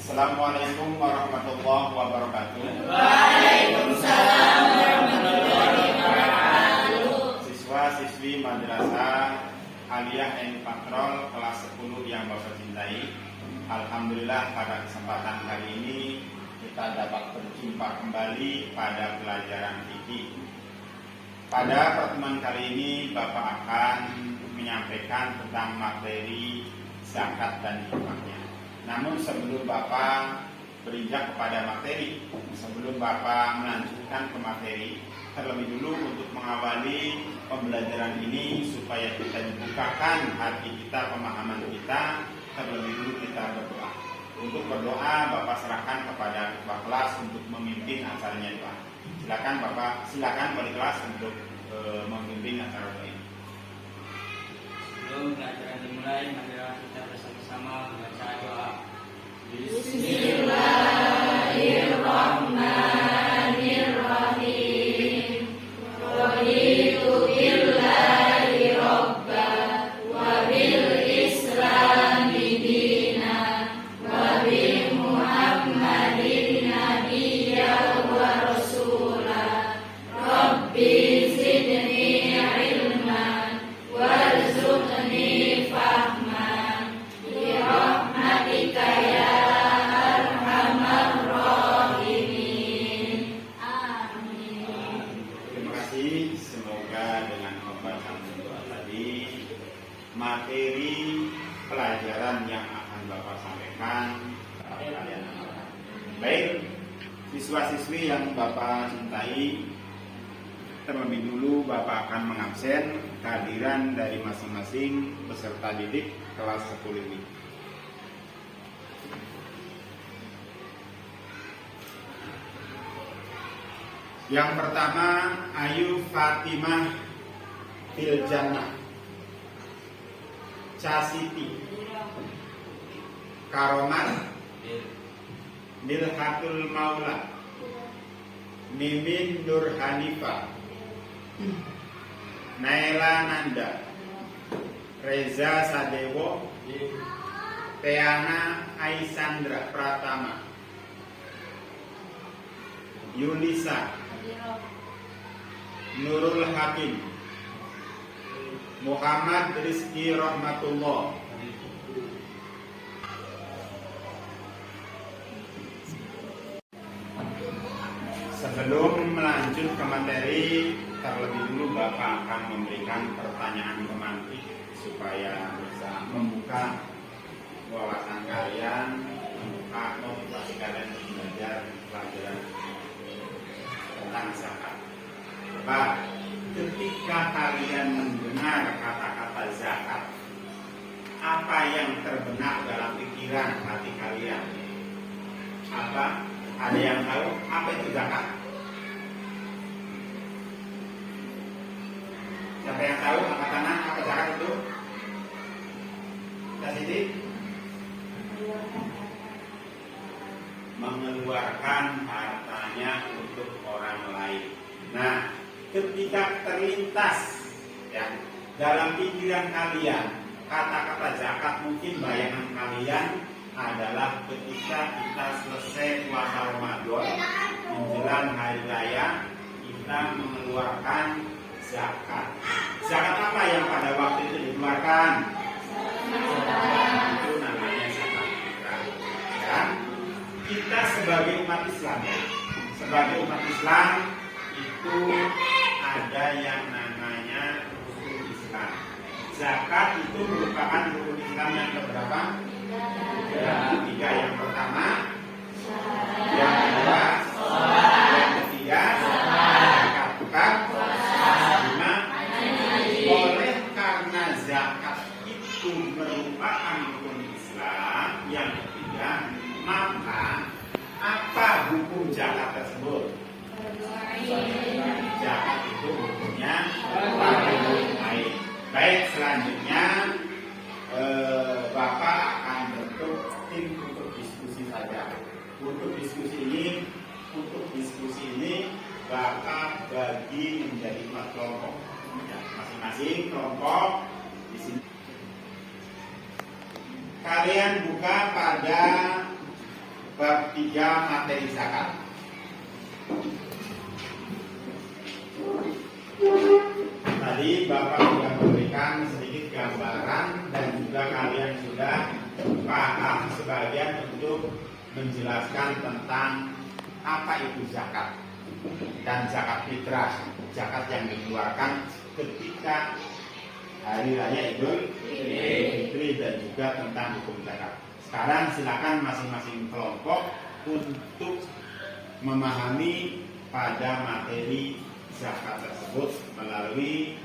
Assalamualaikum warahmatullahi wabarakatuh. Waalaikumsalam warahmatullahi wabarakatuh. Siswa-siswi Madrasah Aliyah N Patrol kelas 10 yang Bapak cintai, alhamdulillah pada kesempatan kali ini kita dapat berjumpa kembali pada pelajaran fikih. Pada pertemuan kali ini Bapak akan menyampaikan tentang materi zakat dan hikmahnya. Namun sebelum Bapak berinjak kepada materi, sebelum Bapak melanjutkan ke materi, terlebih dulu untuk mengawali pembelajaran ini supaya kita dibukakan hati kita, pemahaman kita, terlebih dulu kita berdoa. Untuk berdoa Bapak serahkan kepada ketua kelas untuk memimpin acaranya doa. Silakan wali kelas untuk memimpin acara doa ini. Sebelum pelajaran dimulai, marilah kita bersama-sama membaca doa. Bismillahirrahmanirrahim. Raditu billahi robba wa bil islami dina wa bi Muhammadin nabiyya wa rasula. Rabbi zidni ilman warzuqni fahman bi rahmatika ya arhamar rahimin. Amin. Terima kasih. Semoga dengan pembacaan doa tadi, materi pelajaran yang akan Bapak sampaikan kalian amalkan. Baik, siswa-siswi yang Bapak cintai, terlebih dulu Bapak akan mengabsen kehadiran dari masing-masing peserta didik kelas 10 ini. Yang pertama, Ayu Fatimah Filjannah, Casiti Karoman Nilhatul Maula, Mimin Nur Hanifah, Naila Nanda, Reza Sadewo, Teana Aisandra Pratama, Yulisa, Nurul Hakim, Muhammad Rizki Rahmatullah. Sebelum melanjut ke materi, terlebih dulu Bapak akan memberikan pertanyaan pemantik supaya bisa membuka wawasan kalian, membuka motivasi kalian untuk belajar pelajaran tentang zakat. Bapak, ketika kalian mendengar kata-kata zakat, apa yang terbenak dalam pikiran hati kalian? Apa? Ada yang tahu apa itu zakat? Siapa yang tahu? Angkat tangan. Apa zakat itu? Siti? Mengeluarkan hartanya untuk orang lain. Nah, ketika terlintas ya dalam pikiran kalian kata-kata zakat, mungkin bayangan kalian adalah ketika kita selesai puasa Ramadan menjelang hari raya, kita mengeluarkan zakat. Zakat apa yang pada waktu itu dikeluarkan? Itu namanya zakat fitrah. Ya. Kita sebagai umat Islam, sebagai umat Islam itu ada yang namanya rukun Islam. Zakat itu merupakan rukun Islam yang keberapa? Tiga. Yang pertama, yang kedua, yang ketiga, zakat. Bukan? Lima. Oleh karena zakat itu merupakan rukun Islam yang ketiga, maka apa hukum zakat tersebut? Zakat itu hukumnya baik. Baik, selanjutnya Bapak akan bentuk tim untuk diskusi saja. Untuk diskusi ini Bapak bagi menjadi 4 kelompok. Ya, masing-masing kelompok di sini. Kalian buka pada bab 3 materi zakat. Tadi Bapak sudah memberikan sedikit gambaran dan juga kalian sudah paham sebagian untuk menjelaskan tentang apa itu zakat dan zakat fitrah, zakat yang dikeluarkan ketika hari raya Idul Fitri dan juga tentang hukum zakat. Sekarang silakan masing-masing kelompok untuk memahami pada materi zakat tersebut melalui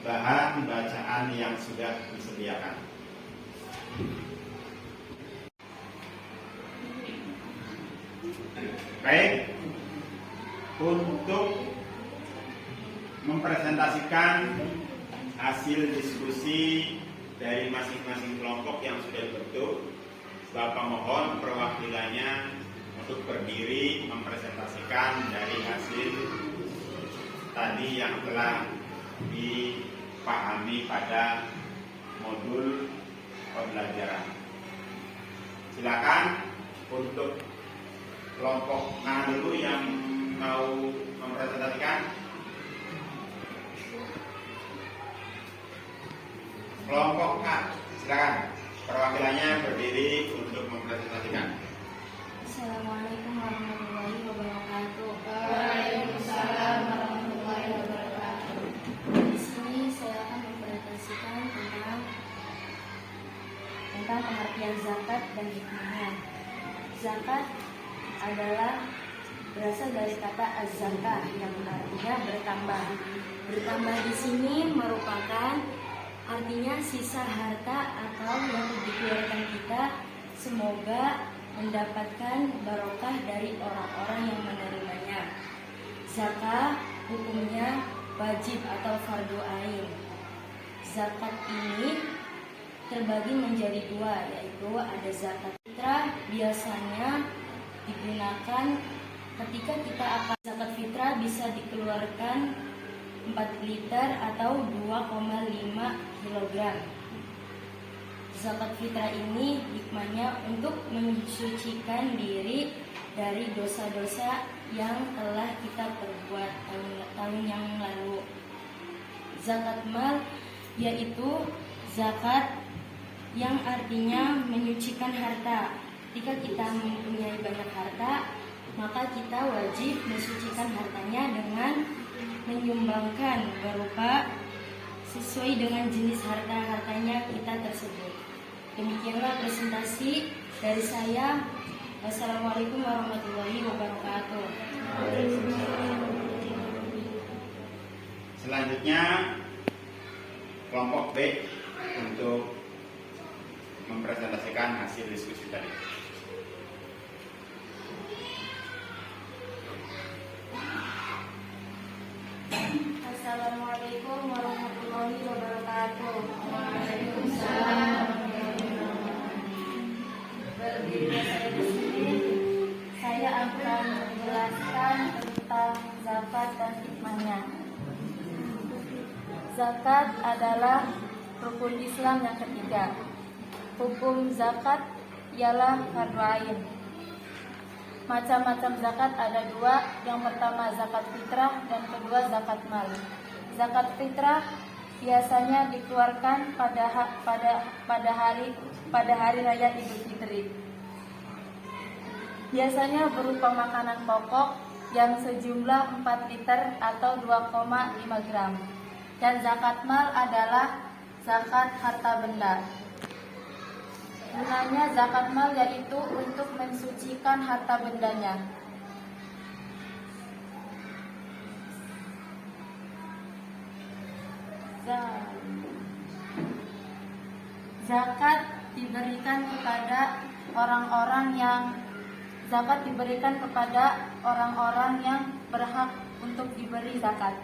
bahan bacaan yang sudah disediakan. Baik, untuk mempresentasikan hasil diskusi dari masing-masing kelompok yang sudah dibentuk, Bapak mohon perwakilannya untuk berdiri mempresentasikan dari hasil tadi yang telah dipahami pada modul pembelajaran. Silakan untuk kelompok mana dulu yang mau mempresentasikan? Kelompok A, silakan. Perwakilannya berdiri untuk mempresentasikan. Assalamualaikum warahmatullahi wabarakatuh. Waalaikumsalam warahmatullahi wabarakatuh. Di sini saya akan mempresentasikan tentang pengertian zakat dan hikmahnya. Zakat adalah berasal dari kata az-zakah yang artinya bertambah. Bertambah di sini merupakan artinya sisa harta atau yang dikeluarkan kita semoga mendapatkan barokah dari orang-orang yang menerimanya. Zakat hukumnya wajib atau fardu ain. Zakat ini terbagi menjadi dua, yaitu ada zakat fitrah, biasanya digunakan ketika kita akan zakat fitrah bisa dikeluarkan 4 liter atau 2,5 kg. Zakat fitrah ini hikmahnya untuk mensucikan diri dari dosa-dosa yang telah kita perbuat tahun yang lalu. Zakat mal yaitu zakat yang artinya menyucikan harta. Ketika kita mempunyai banyak harta, maka kita wajib mensucikan hartanya dengan menyumbangkan berupa sesuai dengan jenis hartanya kita tersebut. Demikianlah presentasi dari saya. Wassalamualaikum warahmatullahi wabarakatuh. Selanjutnya kelompok B untuk mempresentasikan hasil diskusi tadi. Assalamualaikum warahmatullahi wabarakatuh. Waalaikumsalam. Berdiri saya di sini, saya akan menjelaskan tentang zakat dan hikmahnya. Zakat adalah rukun Islam yang ketiga. Hukum zakat ialah fardu ain. Macam-macam zakat ada dua. Yang pertama zakat fitrah dan kedua zakat mal. Zakat fitrah biasanya dikeluarkan pada hari raya Idul Fitri. Biasanya berupa makanan pokok yang sejumlah 4 liter atau 2,5 gram. Dan zakat mal adalah zakat harta benda. Gunanya zakat mal yaitu untuk mensucikan harta bendanya. Zakat diberikan kepada orang-orang yang berhak untuk diberi zakat.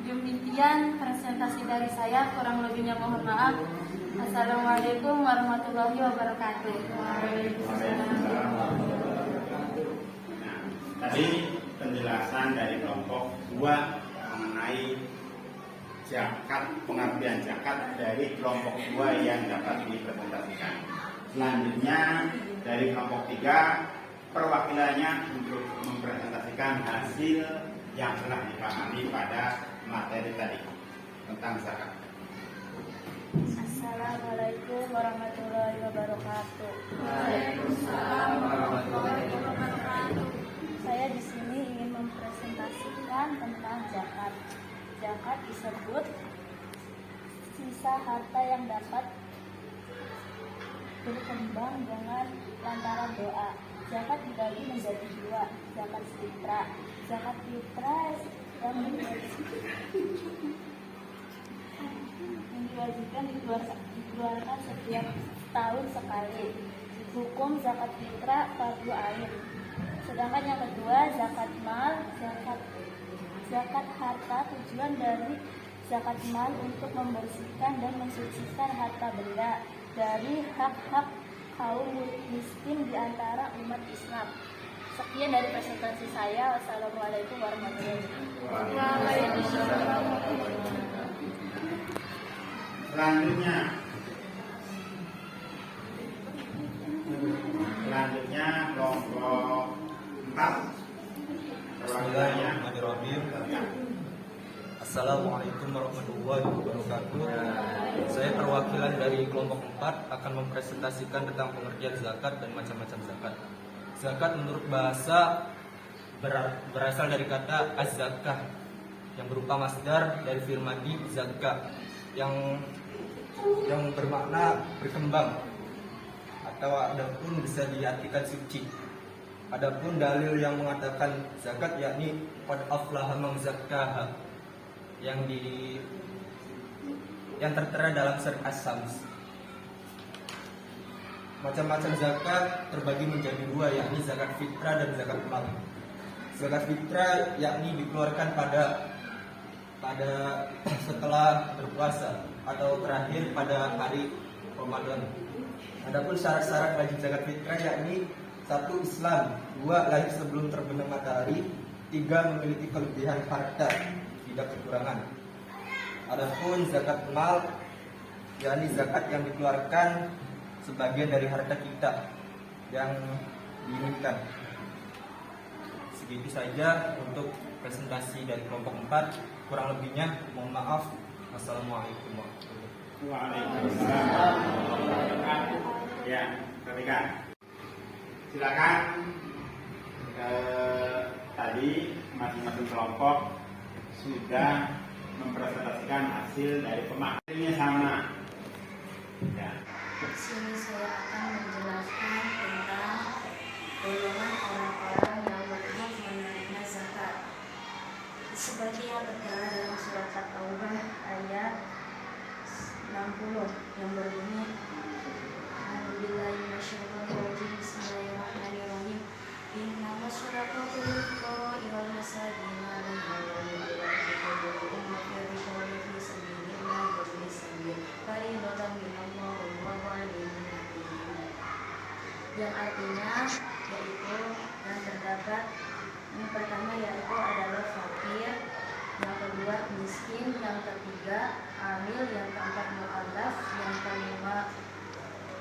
Demikian presentasi dari saya, kurang lebihnya mohon maaf. Assalamualaikum warahmatullahi wabarakatuh. Nah, tadi penjelasan dari kelompok 2 mengenai zakat, pengertian zakat dari kelompok 2 yang dapat dipresentasikan. Selanjutnya dari kelompok 3 perwakilannya untuk mempresentasikan hasil yang telah dipahami pada materi tadi tentang zakat. Assalamualaikum warahmatullahi wabarakatuh. Waalaikumsalam warahmatullahi wabarakatuh. Saya di sini ingin mempresentasikan tentang zakat. Zakat disebut sisa harta yang dapat berkembang dengan lantaran doa. Zakat dibagi menjadi 2, zakat fitrah. Zakat fitrah yang diwajibkan dikeluarkan setiap tahun sekali. Hukum zakat fitrah fardu ain. Sedangkan yang kedua zakat mal, zakat harta. Tujuan dari zakat mal untuk membersihkan dan mensucikan harta benda dari hak-hak kaum miskin di antara umat Islam. Sekian dari presentasi saya. Wassalamualaikum warahmatullahi wabarakatuh. Selanjutnya kelompok 4 perwakilannya. Assalamualaikum warahmatullahi wabarakatuh. Saya perwakilan dari kelompok 4 akan mempresentasikan tentang pengertian zakat dan macam-macam zakat. Zakat menurut bahasa berasal dari kata az-zakah yang berupa masdar dari fi'il madhi zakah yang bermakna berkembang atau adapun bisa diartikan suci. Adapun dalil yang mengatakan zakat yakni qad aflaha man zakkaha yang tertera dalam surat As-Sams. Macam-macam zakat terbagi menjadi 2, yakni zakat fitrah dan zakat mal. Zakat fitrah yakni dikeluarkan pada setelah berpuasa atau terakhir pada hari Ramadan. Adapun syarat-syarat wajib zakat fitrah yakni 1. Islam, 2. Lahir sebelum terbenam matahari, 3. Memiliki kelebihan harta, tidak kekurangan. Adapun zakat mal yakni zakat yang dikeluarkan sebagian dari harta kita yang diinginkan. Segitu saja untuk presentasi dari kelompok 4. Kurang lebihnya mohon maaf. Wassalamualaikum warahmatullahi wabarakatuh. Waalaikumsalam warahmatullahi wabarakatuh. Ya, ketika silakan tadi masing-masing kelompok sudah mempresentasikan hasil dari pemahamannya sama. Ya. Di sini saya akan menjelaskan tentang golongan orang-orang yang berhak menerima zakat. Seperti yang tertera dalam surat At-Taubah ayat 60 yang berbunyi A'udzubillahi minasyaitonir rajim. Bismillahirrahmanirrahim. Innamas shadaqatu lil-fuqara'i wal-masakin yang artinya yaitu yang terdapat yang pertama yaitu adalah fakir, yang kedua miskin, yang ketiga amil, yang keempat mu'allaf, yang kelima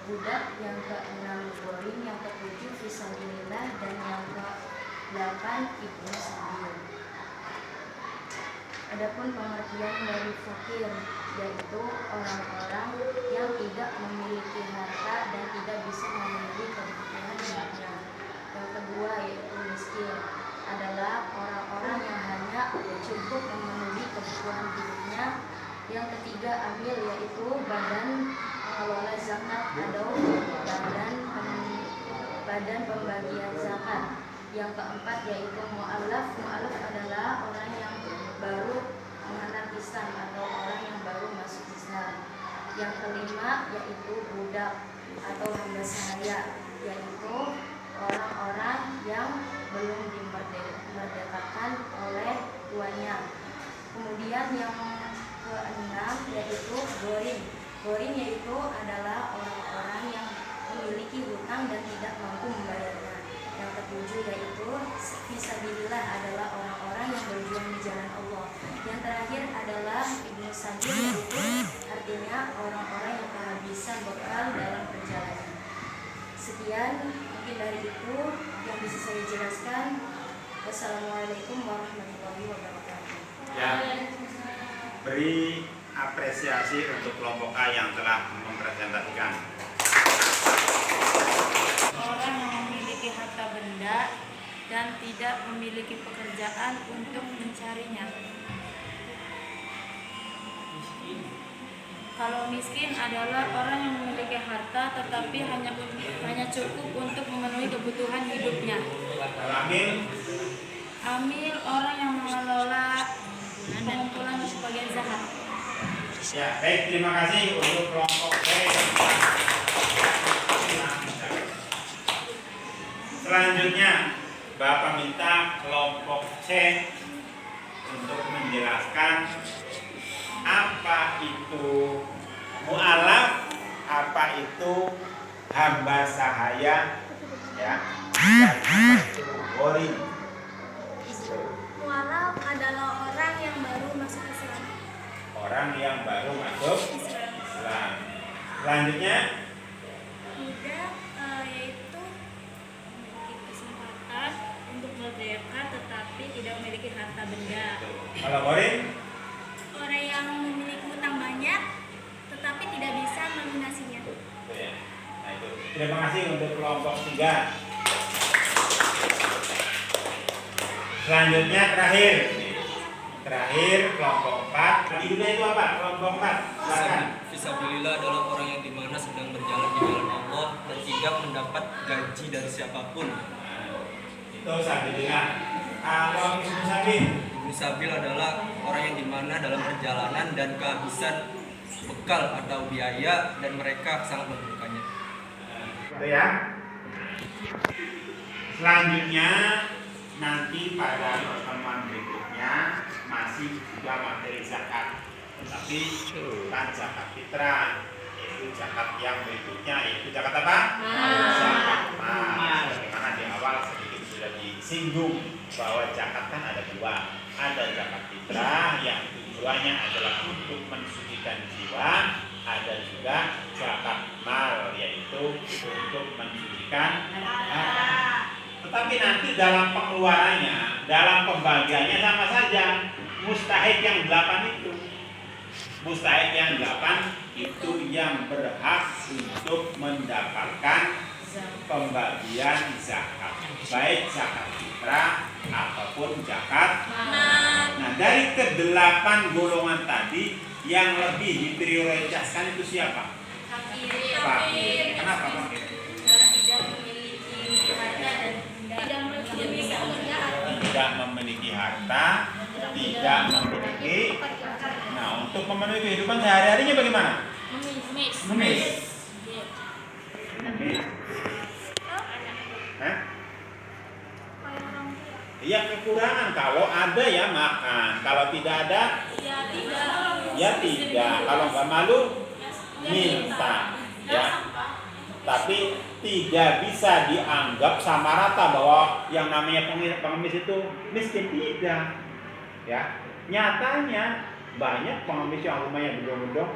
budak, yang keenam gharim, yang ketujuh fisabilillah, dan yang ke-8 ibnu sabil. Adapun pengertian dari fakir yaitu orang-orang yang tidak memiliki harta dan tidak bisa memenuhi kebutuhan hidupnya. Yang kedua yaitu miskin adalah orang-orang yang hanya cukup memenuhi kebutuhan hidupnya. Yang ketiga amil yaitu badan pengelola zakat atau badan pembagian zakat. Yang keempat yaitu mu'allaf. Mu'allaf adalah orang yang baru mengenal Islam atau orang yang baru masuk Islam. Yang kelima yaitu budak atau hamba sahaya, yaitu orang-orang yang belum dimerdekakan oleh tuannya. Kemudian yang keenam yaitu gharim. Gharim yaitu adalah orang-orang yang memiliki hutang dan tidak mampu membayarnya. Yang ketujuh yaitu fisabilillah adalah orang-orang yang berjuang di jalan Allah. Yang terakhir adalah ibnu sabil, yaitu artinya orang-orang yang kehabisan bekal dalam perjalanan. Sekian mungkin dari itu yang bisa saya jelaskan. Wassalamualaikum warahmatullahi wabarakatuh. Ya, beri apresiasi untuk kelompok A yang telah mempresentasikan. Orang yang memiliki harta benda dan tidak memiliki pekerjaan untuk mencarinya. Kalau miskin adalah orang yang memiliki harta tetapi hanya cukup untuk memenuhi kebutuhan hidupnya. Amil, Amil orang yang mengelola pengumpulan sebagian zakat. ya baik, terima kasih untuk kelompok B. Selanjutnya, Bapak minta kelompok C untuk menjelaskan apa itu mu'alaf, apa itu hamba sahaya, ya, dan apa itu gharib. Mu'alaf adalah orang yang baru masuk Islam. Orang yang baru masuk Islam. Selanjutnya, Budak yaitu memiliki kesempatan untuk berzakat tetapi tidak memiliki harta benda. kalau gharib, Orang yang memiliki hutang banyak tetapi tidak bisa melunasinya. itu ya. Nah itu. Terima kasih untuk kelompok 3. Selanjutnya terakhir kelompok 4. Judulnya itu apa? Kelompok 4. Silakan. Fisabilillah adalah orang yang dimana sedang berjalan di jalan Allah dan tidak mendapat gaji dari siapapun. Itu sabilillah. Kalau Ibnu Sabil, Ibnu Sabil adalah orang yang dimana dalam perjalanan dan kehabisan bekal atau biaya dan mereka sangat membutuhkannya. itu ya. Selanjutnya nanti pada pertemuan berikutnya masih juga materi zakat, tetapi bukan zakat fitrah, yaitu zakat yang berikutnya, yaitu zakat apa? Zakat mal. Sebagaimana di awal sedikit sudah disinggung bahwa zakat kan ada dua, ada zakat fitrah yang tujuannya adalah untuk mensucikan jiwa, ada juga zakat mal yaitu untuk mensucikan harta. Tetapi nanti dalam pengeluarannya, dalam pembagiannya sama saja. Mustahik yang 8 itu, mustahik yang 8 itu yang berhak untuk mendapatkan pembagian zakat, baik zakat fitrah ataupun zakat. Nah, dari ke-8 golongan tadi yang lebih diprioritaskan itu siapa? Fakir. Kenapa fakir? Karena tidak memiliki harta dan tidak bisa Tidak memiliki harta, tidak memiliki. Nah, untuk memenuhi kehidupan sehari-harinya bagaimana? Ngemis. Ngemis. Hah? Iya, kekurangan. Kalau ada ya makan, kalau tidak ada ya tidak. Kalau nggak malu minta, ya. Tapi tidak bisa dianggap sama rata bahwa yang namanya pengemis itu miskin, tidak. Ya, nyatanya banyak pengemis yang rumahnya gedung-gedung,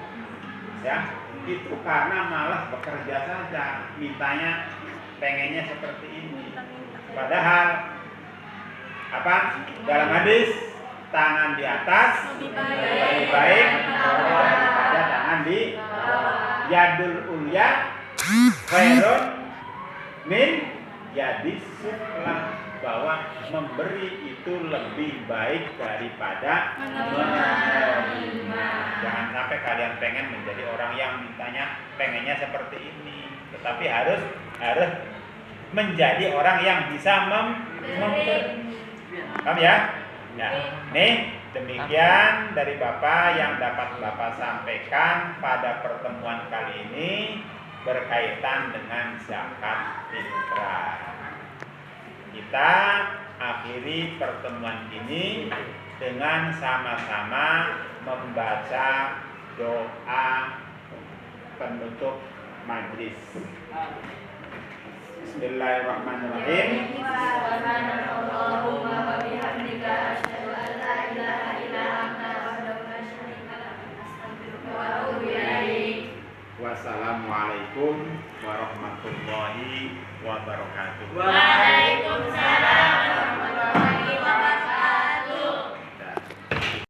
ya, itu karena malas bekerja saja, mintanya pengennya seperti ini. Padahal apa? Dalam hadis, tangan di atas lebih baik daripada tangan di yadul ulya khairun min yadis sufla, bahwa memberi itu lebih baik daripada menerima. Jangan sampai kalian pengen menjadi orang yang mintanya pengennya seperti ini, tetapi harus menjadi orang yang bisa memberi. Paham ya? Ya. Nih, demikian dari Bapak yang dapat Bapak sampaikan pada pertemuan kali ini berkaitan dengan zakat fitrah. Kita akhiri pertemuan ini dengan sama-sama membaca doa penutup majelis. Bismillahirrahmanirrahim. Subhanallahumma wa bihamdika asyhadu an la ilaha illa anta wahdaka la syarika lak astaghfiruka wa atubu ilaik. Wa Wassalamualaikum warahmatullahi wabarakatuh. Waalaikumsalam.